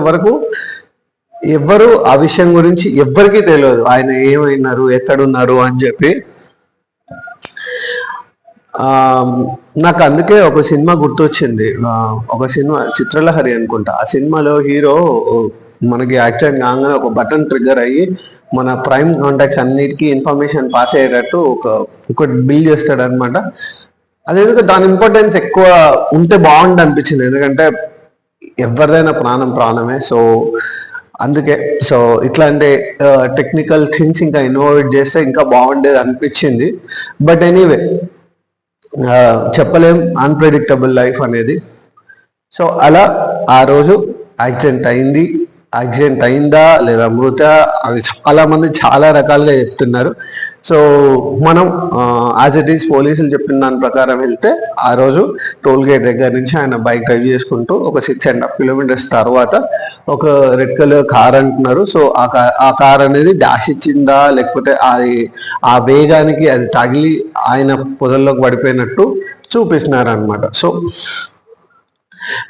వరకు ఎవ్వరు ఆ విషయం గురించి ఎవ్వరికీ తెలియదు, ఆయన ఏమైనారు ఎక్కడున్నారు అని చెప్పి. నాకు అందుకే ఒక సినిమా గుర్తొచ్చింది. ఒక సినిమా చిత్రలహరి అనుకుంటా. ఆ సినిమాలో హీరో మనకి యాక్సిడెంట్ కాగానే ఒక బటన్ ట్రిగ్గర్ అయ్యి మన ప్రైమ్ కాంటాక్ట్స్ అన్నిటికీ ఇన్ఫర్మేషన్ పాస్ అయ్యేటట్టు ఒకటి బిల్ చేస్తాడు అనమాట. అదేందుకు దాని ఇంపార్టెన్స్ ఎక్కువ ఉంటే బాగుండు అనిపించింది, ఎందుకంటే ఎవరిదైనా ప్రాణమే. సో అందుకే ఇట్లాంటి టెక్నికల్ థింగ్స్ ఇంకా ఇన్నోవేట్ చేస్తే ఇంకా బాగుండేది అనిపించింది. బట్ ఎనీవే, చెప్పలేం, అన్ప్రెడిక్టబుల్ లైఫ్ అనేది. సో అలా ఆ రోజు యాక్సిడెంట్ అయిందా లేదా మృత, అది చాలా మంది చాలా రకాలుగా చెప్తున్నారు. సో మనం యాజ్ ఇట్ ఈస్ పోలీసులు చెప్పిన దాని ప్రకారం వెళ్తే ఆ రోజు టోల్ గేట్ దగ్గర నుంచి ఆయన బైక్ డ్రైవ్ చేసుకుంటూ ఒక 6.5 కిలోమీటర్స్ తర్వాత ఒక రెడ్ కలర్ కార్ అంటున్నారు. సో ఆ కార్ అనేది డాష్ ఇచ్చిందా లేకపోతే ఆ వేగానికి అది తగిలి ఆయన పొదల్లోకి పడిపోయినట్టు చూపిస్తున్నారు అనమాట. సో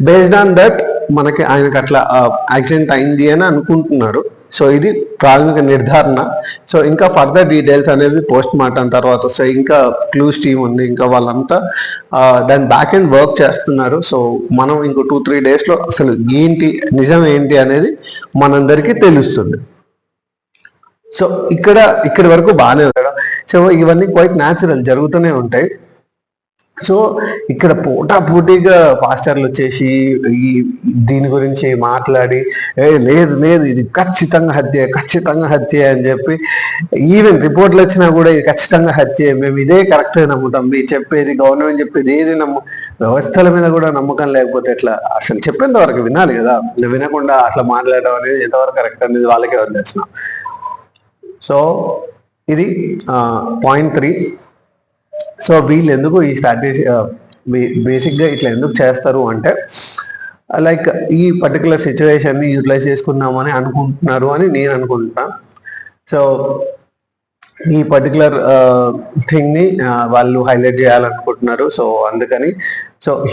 బేస్డ్ ఆన్ దట్ మనకి ఆయనకు అట్లా యాక్సిడెంట్ అయింది అని అనుకుంటున్నారు. సో ఇది ప్రాథమిక నిర్ధారణ. సో ఇంకా ఫర్దర్ డీటెయిల్స్ అనేవి పోస్ట్ మార్టం తర్వాత వస్తాయి. ఇంకా క్లూస్ టీమ్ ఉంది, ఇంకా వాళ్ళంతా దాని బ్యాక్ అండ్ వర్క్ చేస్తున్నారు. సో మనం ఇంకో 2-3 డేస్లో అసలు నిజం ఏంటి అనేది మనందరికీ తెలుస్తుంది. సో ఇక్కడి వరకు బాగానే ఉంటాడు. సో ఇవన్నీ క్వైట్ న్యాచురల్, జరుగుతూనే ఉంటాయి. సో ఇక్కడ పోటాపోటీగా పాస్టర్లు వచ్చేసి దీని గురించి మాట్లాడి లేదు ఇది ఖచ్చితంగా హత్య అని చెప్పి, ఈవెన్ రిపోర్ట్లు వచ్చినా కూడా ఇది ఖచ్చితంగా హత్య, మేము ఇదే కరెక్ట్గా నమ్ముతాం, మీరు చెప్పేది గవర్నమెంట్ చెప్పేది ఏది వ్యవస్థల మీద కూడా నమ్మకం లేకపోతే ఎట్లా, అసలు చెప్పేంత వరకు వినాలి కదా. వినకుండా అట్లా మాట్లాడడం అనేది ఎంతవరకు కరెక్ట్ అనేది వాళ్ళకే వదిలేసిన. సో ఇది పాయింట్ 3. సో వీళ్ళు ఎందుకు ఈ స్ట్రాటజీ బేసిక్గా ఇట్లా ఎందుకు చేస్తారు అంటే, లైక్ ఈ పర్టికులర్ సిచ్యువేషన్ని యూటిలైజ్ చేసుకుందామని అనుకుంటున్నారు అని నేను అనుకుంటున్నాను. సో ఈ పర్టికులర్ థింగ్ని వాళ్ళు హైలైట్ చేయాలనుకుంటున్నారు. సో అందుకని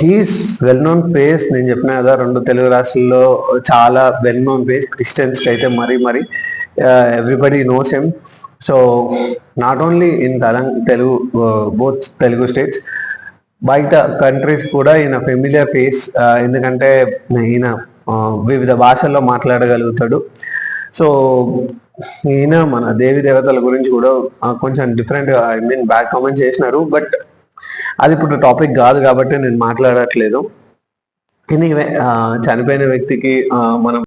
హీస్ వెల్ నోన్ ఫేస్. నేను చెప్పిన కదా, 2 తెలుగు రాష్ట్రాల్లో చాలా వెల్ నోన్ ఫేస్. క్రిస్టియన్స్కి అయితే మరీ everybody knows him. So not only in Telugu, both Telugu states, బయట కంట్రీస్ కూడా ఈయన ఫెమిలియర్ ఫేస్. ఎందుకంటే ఈయన వివిధ భాషల్లో మాట్లాడగలుగుతాడు. సో ఈయన మన దేవి దేవతల గురించి కూడా కొంచెం డిఫరెంట్, బ్యాడ్ కామెంట్ చేసినారు. బట్ అది ఇప్పుడు టాపిక్ కాదు కాబట్టి నేను మాట్లాడట్లేదు. ఎనీవే, చనిపోయిన వ్యక్తికి మనం